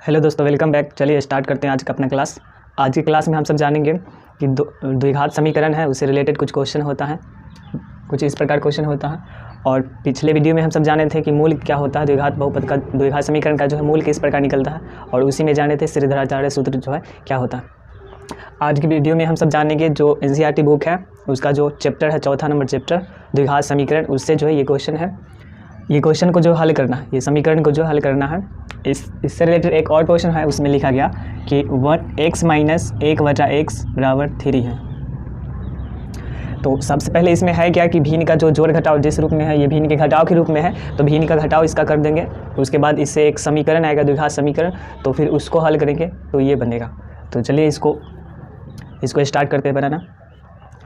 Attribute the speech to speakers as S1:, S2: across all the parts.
S1: Hello दोस्तों, welcome back. चलिए start करते हैं आज का अपना क्लास। आज की क्लास में हम सब जानेंगे कि द्विघात समीकरण है, उससे रिलेटेड कुछ क्वेश्चन होता है, कुछ इस प्रकार क्वेश्चन होता है। और पिछले वीडियो में हम सब जाने थे कि मूल क्या होता है, द्विघात बहुपद का, द्विघात समीकरण का जो है मूल किस प्रकार निकलता है, और उसी में जाने थे श्रीधराचार्य सूत्र जो है क्या होता है। आज की वीडियो में हम सब जानेंगे जो NCERT बुक है उसका जो चैप्टर है, चौथा नंबर चैप्टर द्विघात समीकरण, उससे जो है ये क्वेश्चन है। ये क्वेश्चन को जो हल करना है, ये समीकरण को जो हल करना है, इससे रिलेटेड एक और क्वेश्चन है, उसमें लिखा गया कि 1x - 1/x बराबर 3 है। तो सबसे पहले इसमें है क्या कि भिन्न का जो जोड़ घटाव जिस रूप में है, ये भिन्न के घटाव के रूप में है, तो भिन्न का घटाव इसका कर देंगे। उसके बाद इससे एक समीकरण आएगा द्विघात समीकरण, तो फिर उसको हल करेंगे तो ये बनेगा। तो चलिए इसको स्टार्ट करते हैं बनाना।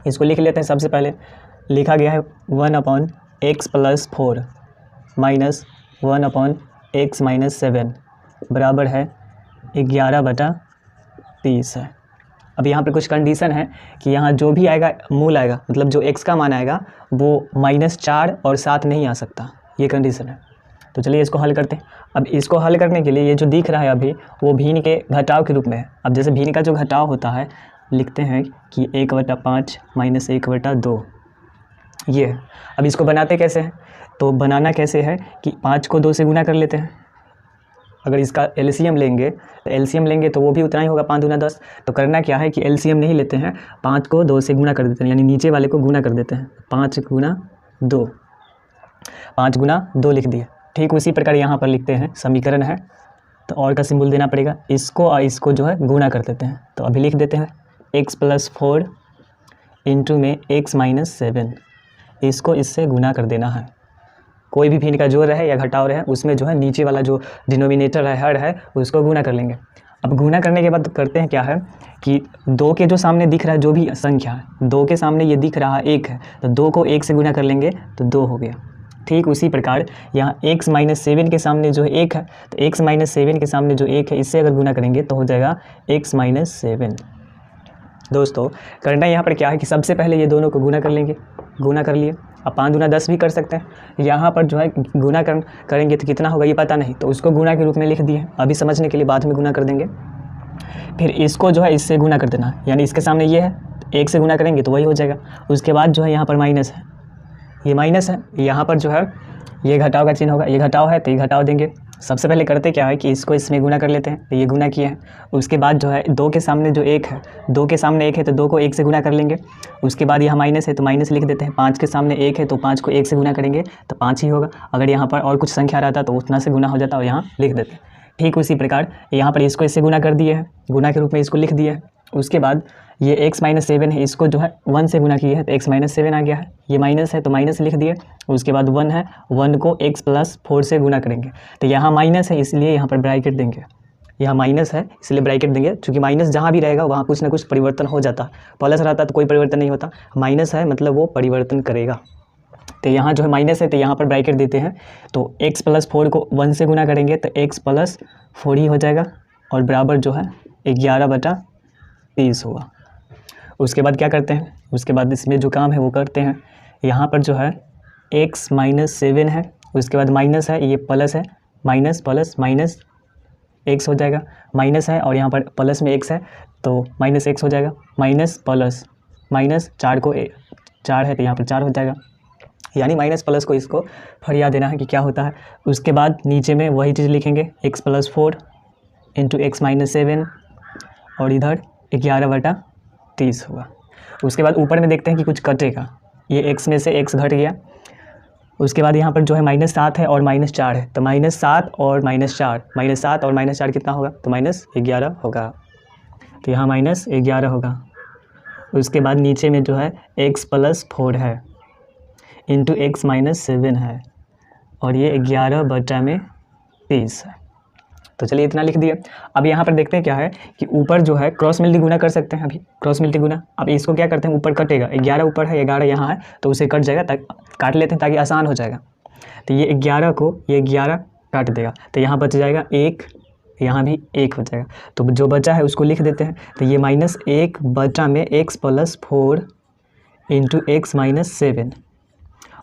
S1: इसको लिख लेते हैं। सबसे पहले लिखा गया है 1/x + 4 -1/x - 7 बराबर है 11/30 है। अब यहाँ पे कुछ कंडीशन है कि यहाँ जो भी आएगा मूल आएगा, मतलब जो x का मान आएगा वो -4 और 7 नहीं आ सकता, ये कंडीशन है। तो चलिए इसको हल करते हैं। अब इसको हल करने के लिए ये जो दिख रहा है अभी, वो भिन्न के घटाव के रूप में है। अब जैसे भिन्न का जो घटाव होता है, लिखते हैं कि 1/5 - 1/2 ये है। अब इसको बनाते कैसे हैं, तो बनाना कैसे है कि 5 को 2 से गुना कर लेते हैं। अगर इसका एलसीएम लेंगे तो वो भी उतना ही होगा, 5 दूना 10। तो करना क्या है कि एलसीएम नहीं लेते हैं, 5 को 2 से गुना कर देते हैं, यानी नीचे वाले को गुना कर देते हैं। 5 × 2, 5 × 2 लिख दिए। ठीक उसी प्रकार यहाँ पर लिखते हैं, समीकरण है तो और का सिंबल देना पड़ेगा। इसको और इसको जो है गुना कर देते हैं। तो अभी लिख देते हैं x + 4 इंटू में x - 7, इसको इससे गुना कर देना है। कोई भी भिन्न का जोड़ रहे या घटाव रहे, उसमें जो है नीचे वाला जो डिनोमिनेटर है, हर है, उसको गुना कर लेंगे। अब गुना करने के बाद करते हैं क्या है कि 2 के जो सामने दिख रहा है जो भी संख्या है, 2 के सामने ये दिख रहा है 1 है, तो 2 को 1 से गुना कर लेंगे तो 2 हो गया। ठीक उसी प्रकार यहाँ x - 7 के सामने जो है 1 है, तो x - 7 के सामने जो 1 है, इससे अगर गुना करेंगे तो हो जाएगा x - 7। दोस्तों करना यहाँ पर क्या है कि सबसे पहले ये दोनों को गुना कर लेंगे। गुना कर लिए। अब 5 दूना 10 भी कर सकते हैं। यहाँ पर जो है गुना करेंगे तो कितना होगा ये पता नहीं, तो उसको गुना के रूप में लिख दिए। अभी समझने के लिए बाद में गुना कर देंगे। फिर इसको जो है इससे गुना कर देना, यानी इसके सामने ये है, 1 से गुना करेंगे तो वही हो जाएगा। उसके बाद जो है यहाँ पर माइनस है, ये माइनस है, यहाँ पर जो है ये घटाव का चिन्ह होगा, ये घटाव है तो ये घटाव देंगे। सबसे पहले करते क्या है कि इसको इसमें गुना कर लेते हैं, तो ये गुना किया है। उसके बाद जो है 2 के सामने जो 1 है, 2 के सामने 1 है तो 2 को 1 से गुना कर लेंगे। उसके बाद यहाँ माइनस है तो माइनस लिख देते हैं। 5 के सामने 1 है तो 5 को 1 से गुना करेंगे तो 5 ही होगा। अगर यहाँ पर और कुछ संख्या रहता तो उतना से गुना हो जाता और यहाँ लिख देते हैं। ठीक उसी प्रकार यहाँ पर इसको इससे गुना कर दिए हैं, गुना के रूप में इसको लिख दिए है। उसके बाद ये x - 7 है, इसको जो है 1 से गुना किए हैं तो x - 7 आ गया है। ये माइनस है तो माइनस लिख दिए। उसके बाद 1 है, 1 को x + 4 से गुना करेंगे तो यहाँ माइनस है, इसलिए यहाँ पर ब्रैकेट देंगे। यहाँ माइनस है इसलिए ब्रैकेट देंगे, क्योंकि माइनस जहाँ भी रहेगा वहाँ कुछ ना कुछ परिवर्तन हो जाता है। प्लस रहता तो कोई परिवर्तन नहीं होता, माइनस है मतलब वो परिवर्तन करेगा। तो यहाँ जो है माइनस है तो यहाँ पर ब्रैकेट देते हैं। तो x + 4 को 1 से गुना करेंगे तो x + 4 ही हो जाएगा, और बराबर जो है 11/30 होगा। उसके बाद क्या करते हैं, उसके बाद इसमें जो काम है वो करते हैं। यहाँ पर जो है x - 7 है, उसके बाद माइनस है, ये प्लस है, माइनस प्लस माइनस x हो जाएगा। माइनस है और यहाँ पर प्लस में x है तो -x हो जाएगा। माइनस प्लस माइनस 4 को 4 है तो यहाँ पर 4 हो जाएगा, यानी माइनस प्लस को इसको फरिया देना है कि क्या होता है। उसके बाद नीचे में वही चीज़ लिखेंगे, x + 4 इंटू x - 7 और इधर 11/30 होगा। उसके बाद ऊपर में देखते हैं कि कुछ कटेगा, ये x में से x घट गया। उसके बाद यहाँ पर जो है -7 है और -4 है, तो -7 और -4, -7 और -4 कितना होगा, तो -11 होगा। तो यहाँ -11 होगा। उसके बाद नीचे में जो है x + 4 है इंटू x - 7 है, और ये 11/30 है। तो चलिए इतना लिख दिए। अब यहाँ पर देखते हैं क्या है कि ऊपर जो है क्रॉस मल्टी गुना कर सकते हैं। अभी क्रॉस मल्टी गुना, अब इसको क्या करते हैं, ऊपर कटेगा, 11 ऊपर है, 11 यहाँ है तो उसे कट जाएगा, काट लेते हैं ताकि आसान हो जाएगा। तो ये 11 को ये 11 काट देगा, तो यहाँ बच जाएगा 1, यहाँ भी 1 हो जाएगा। तो जो बचा है उसको लिख देते हैं। तो ये -1/x + 4 इंटू x - 7,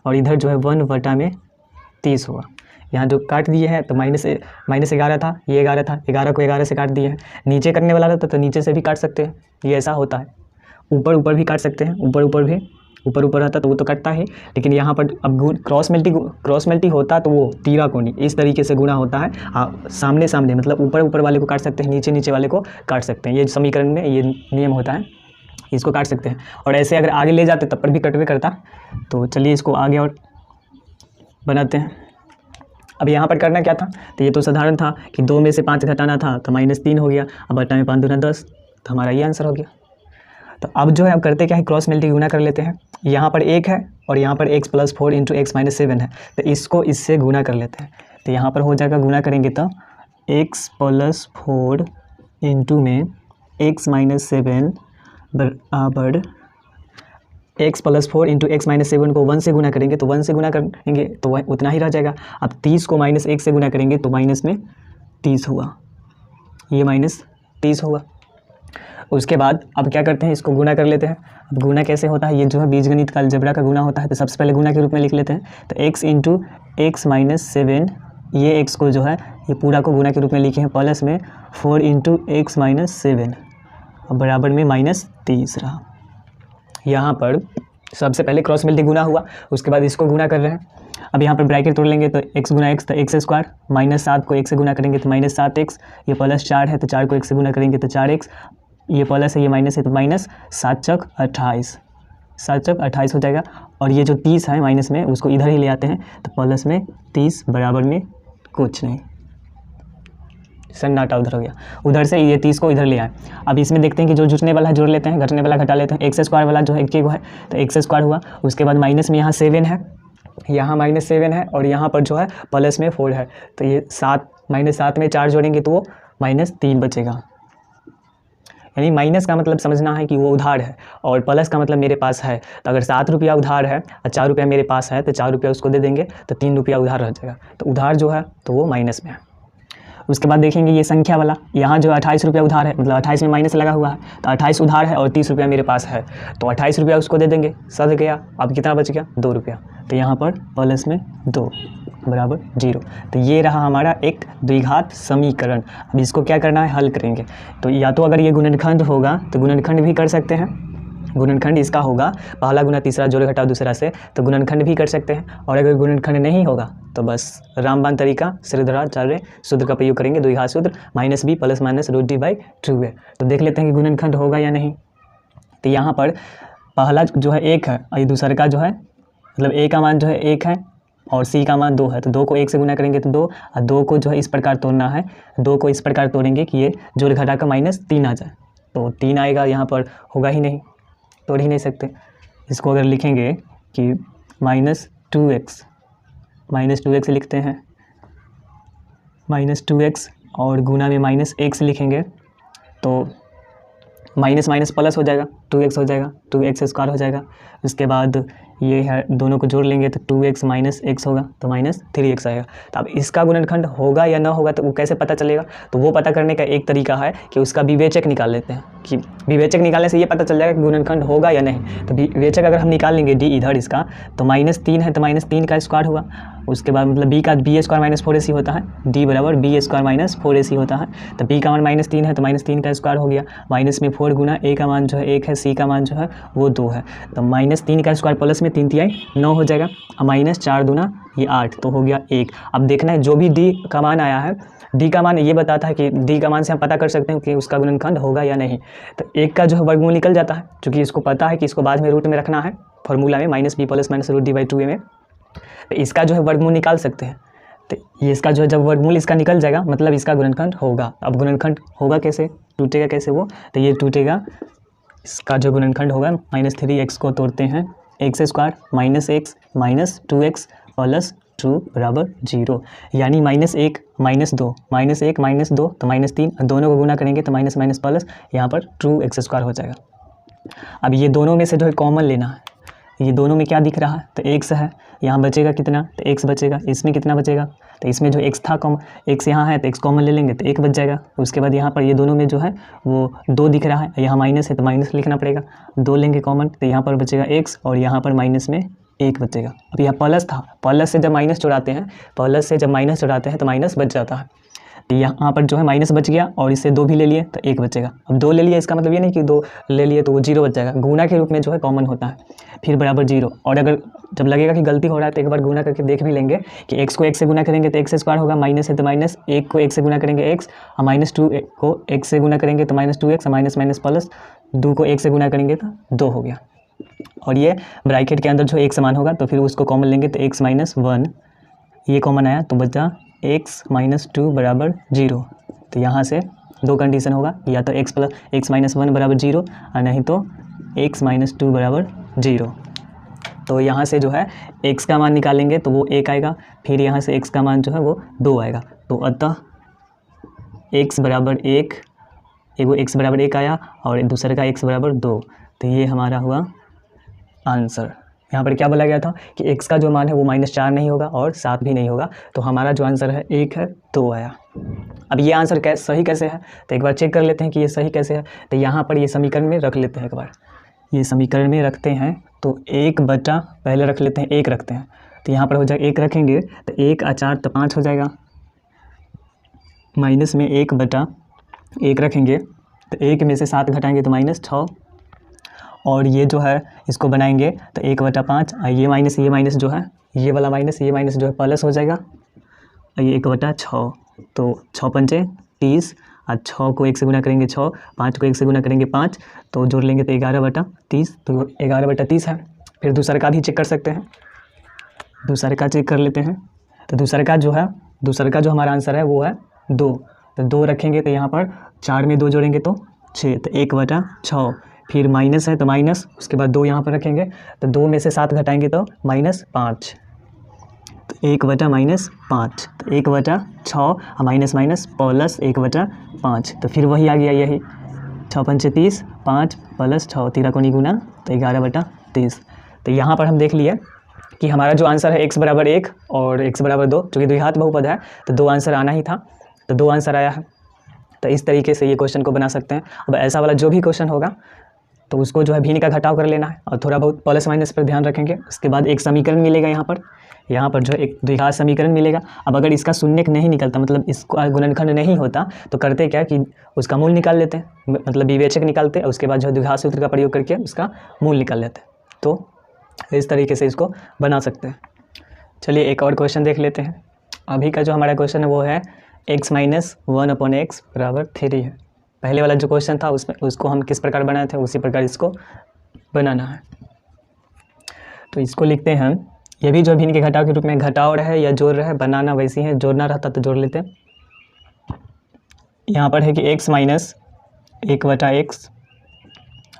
S1: और इधर जो है 1/30 होगा। यहाँ जो काट दिए हैं तो -11 था, ये 11 था, 11 को 11 से काट दिए हैं। नीचे करने वाला रहता तो नीचे से भी काट सकते हैं, ये ऐसा होता है। ऊपर भी काट सकते हैं, ऊपर भी, ऊपर रहता तो वो तो कटता ही, लेकिन यहाँ पर अब क्रॉस मल्टी होता तो वो तिराकोणी इस तरीके से गुणा होता है। सामने मतलब ऊपर वाले को काट सकते हैं, नीचे वाले को काट सकते हैं। ये समीकरण में ये नियम होता है, इसको काट सकते हैं। और ऐसे अगर आगे ले जाते तब पर भी कटवे करता। तो चलिए इसको आगे और बनाते हैं। अब यहाँ पर करना क्या था, तो ये तो साधारण था कि 2 में से 5 घटाना था तो -3 हो गया। अब बटा 5 दूना 10, तो हमारा ये आंसर हो गया। तो अब जो है अब करते क्या है, क्रॉस मल्टी गुना कर लेते हैं। यहाँ पर 1 है और यहाँ पर x + 4 × x - 7 है, तो इसको इससे गुना कर लेते हैं। तो यहाँ पर हो जाएगा, गुना करेंगे तो x + 4 में x - 7 बराबर x + 4 × x - 7 को 1 से गुना करेंगे तो 1 से गुना करेंगे तो वह उतना ही रह जाएगा। अब 30 को -1 से गुना करेंगे तो -30 होगा, ये -30 होगा। उसके बाद अब क्या करते हैं, इसको गुना कर लेते हैं। अब गुना कैसे होता है, ये जो है बीजगणित का अलजेब्रा का गुना होता है। तो सबसे पहले गुना के रूप में लिख लेते हैं। तो x × x - 7, ये x को जो है ये पूरा को गुना के रूप में लिखे हैं, प्लस में 4 × x - 7 बराबर में -30 रहा। यहाँ पर सबसे पहले क्रॉस मल्टी गुना हुआ, उसके बाद इसको गुना कर रहे हैं। अब यहाँ पर ब्रैकेट तोड़ लेंगे तो x × x तो x², -7 को 1 से गुना करेंगे तो -7x, ये +4 है तो 4 को 1 से गुना करेंगे तो 4x, ये प्लस है ये माइनस है तो -7 × 28, 7 × 28 हो जाएगा। और ये जो 30 है माइनस में उसको इधर ही ले आते हैं तो प्लस में 30 बराबर में कुछ नहीं, सन्नाटा उधर हो गया। उधर से ये 30 को इधर ले आए। अब इसमें देखते हैं कि जो जुटने वाला है जोड़ लेते हैं, घटने वाला घटा लेते हैं। x² वाला जो है एक है तो x² हुआ। उसके बाद माइनस में यहाँ 7 है, यहाँ -7 है और यहाँ पर जो है प्लस में 4 है। तो ये 7 -7 में 4 जोड़ेंगे तो वो -3 बचेगा। यानी माइनस का मतलब समझना है कि वो उधार है और प्लस का मतलब मेरे पास है। तो अगर 7 रुपया उधार है और 4 रुपया मेरे पास है तो 4 रुपया उसको दे देंगे तो 3 रुपया उधार रह जाएगा। तो उधार जो है तो वो माइनस में है। उसके बाद देखेंगे ये संख्या वाला, यहाँ जो 28 रुपया उधार है, मतलब 28 में माइनस लगा हुआ है तो 28 उधार है और 30 रुपया मेरे पास है, तो 28 रुपया उसको दे देंगे, सध गया। अब कितना बच गया, 2 रुपया। तो यहाँ पर प्लस में 2 बराबर 0। तो ये रहा हमारा एक द्विघात समीकरण। अब इसको क्या करना है, हल करेंगे। तो या तो अगर ये गुणनखंड होगा तो गुणनखंड भी कर सकते हैं, गुणनखंड इसका होगा पहला गुना तीसरा जोड़ घटाओ दूसरा से, तो गुणनखंड भी कर सकते हैं। और अगर गुणनखंड नहीं होगा तो बस रामबाण तरीका श्रीधराचार्य सूत्र का प्रयोग करेंगे, द्विघात सूत्र -b + -√d/2 है। तो देख लेते हैं कि गुणनखंड होगा या नहीं। तो यहाँ पर पहला जो है 1 है और दूसरे का जो है मतलब a का मान जो है 1 है और c का मान 2 है, तो 2 को 1 से गुना करेंगे तो 2, और 2 को जो है इस प्रकार तोड़ना है, 2 को इस प्रकार तोड़ेंगे कि ये जोड़ घटा का -3 आ जाए। तो 3 आएगा, यहाँ पर होगा ही नहीं, तोड़ ही नहीं सकते। इसको अगर लिखेंगे कि -2x लिखते हैं, -2x और गुना में -x लिखेंगे तो माइनस माइनस प्लस हो जाएगा, 2x हो जाएगा, 2x² हो जाएगा। उसके बाद ये है, दोनों को जोड़ लेंगे तो 2x - x होगा तो -3x आएगा। तो अब इसका गुणनखंड होगा या ना होगा तो वो कैसे पता चलेगा, तो वो पता करने का एक तरीका है कि उसका विवेचक निकाल लेते हैं। कि विवेचक निकालने से ये पता चल जाएगा कि गुणनखंड होगा या नहीं। तो विवेचक अगर हम निकाल लेंगे d इधर इसका, तो -3 है तो -3 का स्क्वायर हुआ। उसके बाद मतलब b का b² - 4ac होता है, d बराबर b² - 4ac होता है। तो b का मान -3 है तो -3 का स्क्वायर हो गया, माइनस में 4 गुना a का मान जो है 1 है, c का मान जो है वो 2 है। तो -3 का स्क्वायर प्लस में 3 तिहाई 9 हो जाएगा, और -4 दूना ये 8, तो हो गया 1। अब देखना है जो भी d का मान आया है, d का मान ये बताता है कि d का मान से हम पता कर सकते हैं कि उसका गुणनखंड होगा या नहीं। तो 1 का जो है वर्गमूल निकल जाता है, क्योंकि इसको पता है कि इसको बाद में रूट में रखना है फॉर्मूला में -b + -√d/2a में। तो इसका जो है वर्गमूल निकाल सकते हैं। तो ये इसका जो है जब वर्गमूल इसका निकल जाएगा मतलब इसका गुणनखंड होगा। अब गुणनखंड होगा कैसे, टूटेगा कैसे वो, तो ये टूटेगा, इसका जो गुणनखंड होगा -3x को तोड़ते हैं, x² - x - 2x + 2 बराबर 0, यानी -1 - 2 -1 - 2 तो -3, दोनों को गुना करेंगे तो माइनस माइनस प्लस, यहाँ पर 2x² हो जाएगा। अब ये दोनों में से जो है कॉमन लेना है, ये दोनों में क्या दिख रहा है, तो x है, यहाँ बचेगा कितना, तो x बचेगा। इसमें कितना बचेगा, तो इसमें जो x था कॉमन, x यहाँ है तो x कॉमन ले लेंगे तो 1 बच जाएगा। उसके बाद यहाँ पर ये दोनों में जो है वो 2 दिख रहा है, यहाँ माइनस है तो माइनस लिखना पड़ेगा, 2 लेंगे कॉमन तो यहाँ पर बचेगा x और यहाँ पर माइनस में 1 बचेगा। अब यहाँ प्लस था, प्लस से जब माइनस चुराते हैं, प्लस से जब माइनस चुराते हैं तो माइनस बच जाता है। तो यहाँ पर जो है माइनस बच गया और इससे 2 भी ले लिए तो 1 बचेगा। अब 2 ले लिए, इसका मतलब ये नहीं कि 2 ले लिए तो वो 0 बच जाएगा, गुना के रूप में जो है कॉमन होता है। फिर बराबर 0, और अगर जब लगेगा कि गलती हो रहा है तो एक बार गुना करके देख भी लेंगे कि x को 1 से गुना करेंगे तो x स्क्वायर होगा, माइनस है तो माइनस, 1 को 1 से गुना करेंगे x, और -2 को 1 से गुना करेंगे तो -2x, माइनस माइनस प्लस, 2 को 1 से गुना करेंगे तो 2 हो गया। और ये ब्रैकेट के अंदर जो एक समान होगा तो फिर उसको कॉमन लेंगे तो x - 1, ये कॉमन आया तो बचा x - 2 बराबर 0। तो यहाँ से 2 कंडीशन होगा, या तो x - 1 बराबर 0 और नहीं तो x - 2 बराबर 0। तो यहाँ से जो है x का मान निकालेंगे तो वो 1 आएगा, फिर यहाँ से x का मान जो है वो 2 आएगा। तो अतः x बराबर 1, एगो x बराबर 1 आया और दूसरे का x बराबर 2। तो ये हमारा हुआ आंसर। यहाँ पर क्या बोला गया था कि x का जो मान है वो -4 नहीं होगा और 7 भी नहीं होगा, तो हमारा जो आंसर है 1 है, 2 आया। अब ये आंसर सही कैसे है तो एक बार चेक कर लेते हैं कि ये सही कैसे है। तो यहाँ पर ये समीकरण में रख लेते हैं, एक बार ये समीकरण में रखते हैं तो 1 बटा, पहले रख लेते हैं 1 रखते हैं, तो यहाँ पर हो जाएगा 1 रखेंगे तो 1 और 4 तो 5 हो जाएगा, माइनस में 1 बटा 1 रखेंगे तो 1 में से 7 घटाएंगे तो -6, और ये जो है इसको बनाएंगे तो 1 बटा 5, ये माइनस जो है, ये वाला माइनस, ये माइनस जो है प्लस हो जाएगा, और ये 1 बटा 6, तो 6 पंचे 30, और 6 को 1 से गुना करेंगे 6, 5 को 1 से गुना करेंगे 5, तो जोड़ लेंगे तो 11 बटा 30, तो 11 बटा 30 है। फिर दूसरे का भी चेक कर सकते हैं, दूसरे का चेक कर लेते हैं। तो दूसरे का जो हमारा आंसर है वो है 2, तो 2 रखेंगे तो यहाँ पर 4 में 2 जोड़ेंगे तो 6, तो 1 बटा 6, फिर माइनस है तो माइनस, उसके बाद 2 यहाँ पर रखेंगे तो 2 में से 7 घटाएंगे तो -5, तो 1 बटा -5, तो 1 बटा 6 माइनस माइनस प्लस 1 बटा 5, तो फिर वही आ गया, यही 6 पंचे 30, 5 प्लस 6, 13 को नहीं गुना तो 11 बटा 30। तो यहाँ पर हम देख लिए कि हमारा जो आंसर है x बराबर 1 और x बराबर 2, चूँकि द्विघात बहुपद है तो 2 आंसर आना ही था, तो 2 आंसर आया है। तो इस तरीके से ये क्वेश्चन को बना सकते हैं। अब ऐसा वाला जो भी क्वेश्चन होगा तो उसको जो है भिन्न का घटाव कर लेना है और थोड़ा बहुत प्लस माइनस पर ध्यान रखेंगे। उसके बाद एक समीकरण मिलेगा, यहाँ पर जो एक द्विघात समीकरण मिलेगा। अब अगर इसका शून्य नहीं निकलता, मतलब इसको गुणनखंड नहीं होता, तो करते क्या कि उसका मूल निकाल लेते हैं, मतलब विवेचक निकालते हैं, उसके बाद जो है द्विघात सूत्र का प्रयोग करके उसका मूल निकाल लेते हैं। तो इस तरीके से इसको बना सकते हैं। चलिए एक और क्वेश्चन देख लेते हैं। अभी का जो हमारा क्वेश्चन है वो है x - 1/x बराबर 3 है। पहले वाला जो क्वेश्चन था उसको हम किस प्रकार बनाए थे, उसी प्रकार इसको बनाना है। तो इसको लिखते हैं, ये भी जो भिन्न के घटाव के रूप में घटाव रहे या जोड़ रहे, बनाना वैसी है, जोड़ना रहता तो जोड़ लेते हैं। यहाँ पर है कि x - 1/x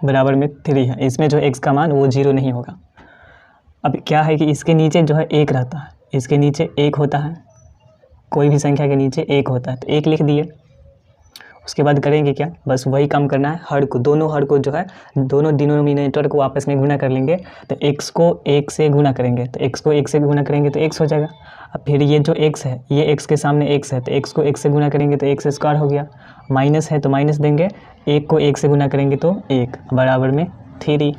S1: बराबर में 3 है। इसमें जो x का मान वो 0 नहीं होगा। अब क्या है कि इसके नीचे जो है 1 रहता है, इसके नीचे 1 होता है, कोई भी संख्या के नीचे 1 होता है, तो 1 लिख दिए। उसके बाद करेंगे क्या, बस वही काम करना है, हर को, दोनों हर को जो है, दोनों डिनोमिनेटर को आपस में गुना कर लेंगे। तो x को 1 से गुना करेंगे, तो x को 1 से गुना करेंगे तो x हो जाएगा। अब फिर ये जो x है, ये x के सामने x है, तो x को 1 से गुना करेंगे तो x स्क्वायर हो गया। माइनस है तो माइनस देंगे, 1 को 1 से गुना करेंगे तो 1 बराबर में 3।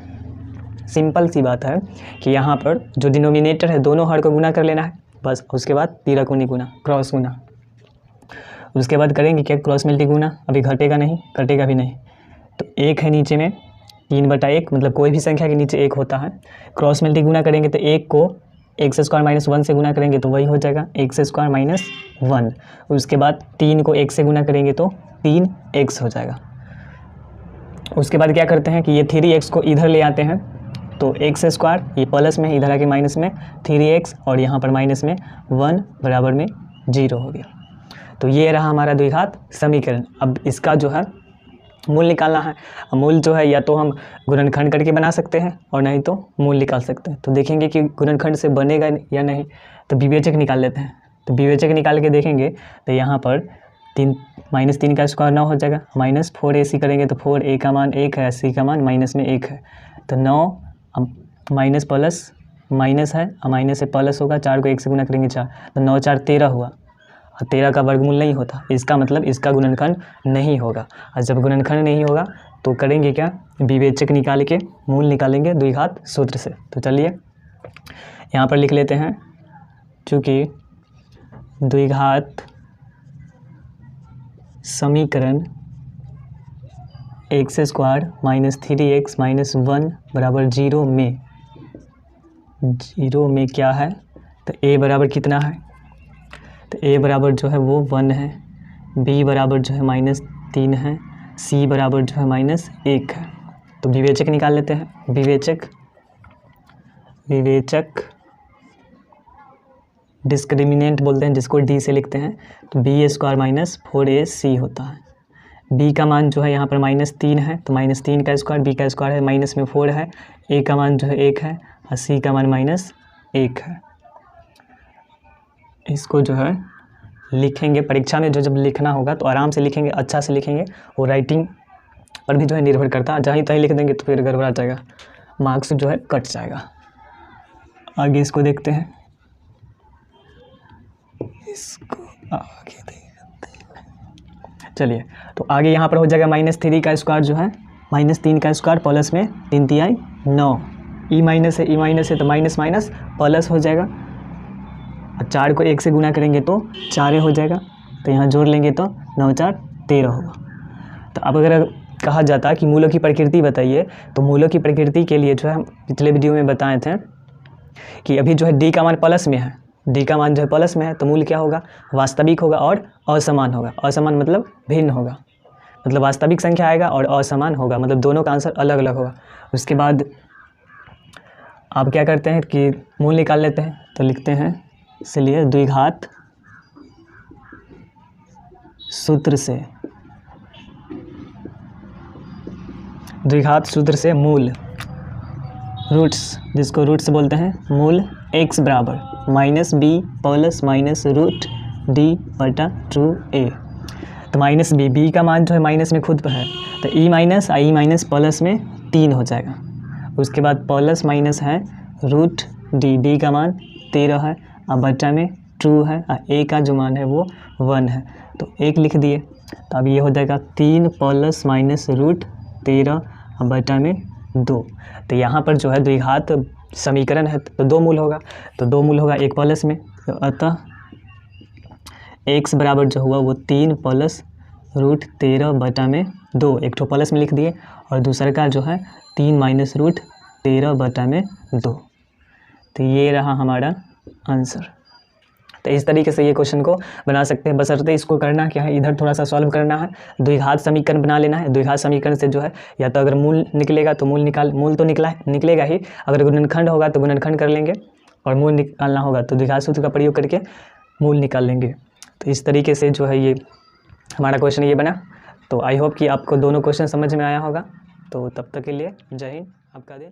S1: सिंपल सी बात है कि यहाँ पर जो डिनोमिनेटर है दोनों हर को गुना कर लेना है बस। उसके बाद 13 को नहीं गुना, क्रॉस गुना। उसके बाद करेंगे क्या, क्रॉस मल्टी गुना, अभी घटेगा नहीं, कटेगा भी नहीं। तो 1 है नीचे में, 3/1, मतलब कोई भी संख्या के नीचे 1 होता है। क्रॉस मल्टी गुना करेंगे तो 1 को x स्क्वायर - 1 से गुना करेंगे तो वही हो जाएगा x स्क्वायर - 1। उसके बाद 3 को 1 से गुना करेंगे तो 3x हो जाएगा। उसके बाद क्या करते हैं कि ये 3x को इधर ले आते हैं, तो x स्क्वायर, ये प्लस में, इधर आके माइनस में 3x, और यहाँ पर माइनस में 1 बराबर में 0 हो गया। तो ये रहा हमारा द्विघात समीकरण। अब इसका जो है मूल निकालना है। मूल जो है या तो हम गुणनखंड करके बना सकते हैं और नहीं तो मूल निकाल सकते हैं। तो देखेंगे कि गुणनखंड से बनेगा या नहीं, तो विवेचक निकाल लेते हैं। तो विवेचक निकाल के देखेंगे तो यहाँ पर 3 का स्क्वायर 9 हो जाएगा, -4ac करेंगे तो 4a का मान 1 है, c का मान माइनस में 1 है, तो 9 माइनस प्लस माइनस है, माइनस से प्लस होगा, 4 को 1 से गुना करेंगे 4, तो 9 4 13 हुआ, और 13 का वर्गमूल नहीं होता, इसका मतलब इसका गुणनखंड नहीं होगा। और जब गुणनखंड नहीं होगा तो करेंगे क्या, विवेचक निकाल के मूल निकालेंगे द्विघात सूत्र से। तो चलिए यहाँ पर लिख लेते हैं, चूँकि द्विघात समीकरण x square minus 3x minus 1 बराबर 0 में क्या है, तो a बराबर कितना है, तो a बराबर जो है वो 1 है, b बराबर जो है -3 है, c बराबर जो है -1 है। तो विवेचक निकाल लेते हैं। विवेचक डिस्क्रिमिनेंट बोलते हैं जिसको d से लिखते हैं, तो b स्क्वायर माइनस 4ac होता है। b का मान जो है यहाँ पर -3 है, तो -3 का स्क्वायर, b का स्क्वायर है, माइनस में 4 है, a का मान जो है 1 है और c का मान -1 है। इसको जो है लिखेंगे परीक्षा में, जो जब लिखना होगा तो आराम से लिखेंगे, अच्छा से लिखेंगे। वो राइटिंग पर भी जो है निर्भर करता है, जहीं तहीं लिख देंगे तो फिर गड़बड़ा जाएगा, मार्क्स जो है कट जाएगा। आगे इसको देखते हैं, इसको आगे देखते हैं। चलिए, तो आगे यहाँ पर हो जाएगा -3 का स्क्वायर जो है, -3 का स्क्वायर प्लस में 3 तिहाई 9, ई माइनस है तो माइनस माइनस प्लस हो जाएगा, और 4 को 1 से गुना करेंगे तो 4 हो जाएगा, तो यहाँ जोड़ लेंगे तो 9 4 13 होगा। तो अब अगर कहा जाता है कि मूलों की प्रकृति बताइए, तो मूलों की प्रकृति के लिए जो है हम पिछले वीडियो में बताए थे कि अभी जो है d का मान प्लस में है, d का मान जो है प्लस में है, तो मूल क्या होगा, वास्तविक होगा और असमान होगा। असमान मतलब भिन्न होगा, मतलब वास्तविक संख्या आएगा और असमान होगा, मतलब दोनों का आंसर अलग अलग होगा। उसके बाद आप क्या करते हैं कि मूल निकाल लेते हैं, तो लिखते हैं, इसलिए द्विघात सूत्र से मूल रूट्स, जिसको रूट्स बोलते हैं, मूल x बराबर -b plus minus root d बटा 2a। तो -b का मान जो है माइनस में खुद पर है, तो e माइनस प्लस में 3 हो जाएगा। उसके बाद प्लस माइनस है रूट d का मान 13 है और बटा में 2 है, और a का जो मान है वो 1 है, तो 1 लिख दिए। तो अब ये हो जाएगा 3 प्लस माइनस रूट 13 और बटा में 2। तो यहाँ पर जो है द्विघात समीकरण है तो 2 मूल होगा, तो 2 मूल होगा 1 प्लस में, तो अतः x बराबर जो हुआ वो 3 प्लस रूट 13 बटा में 2, एक ठो प्लस में लिख दिए, और दूसरा का जो है 3 माइनस रूट 13 बटा में 2। तो ये रहा हमारा आंसर। तो इस तरीके से ये क्वेश्चन को बना सकते हैं, बशर्ते इसको करना क्या है, इधर थोड़ा सा सॉल्व करना है, द्विघात समीकरण बना लेना है। द्विघात समीकरण से जो है या तो अगर मूल निकलेगा तो मूल तो निकलेगा ही, अगर गुणनखंड होगा तो गुणनखंड कर लेंगे, और मूल निकालना होगा तो द्विघात सूत्र का प्रयोग करके मूल निकाल लेंगे। तो इस तरीके से जो है ये हमारा क्वेश्चन ये बना। तो आई होप कि आपको दोनों क्वेश्चन समझ में आया होगा। तो तब तक के लिए जय हिंद, आपका दिन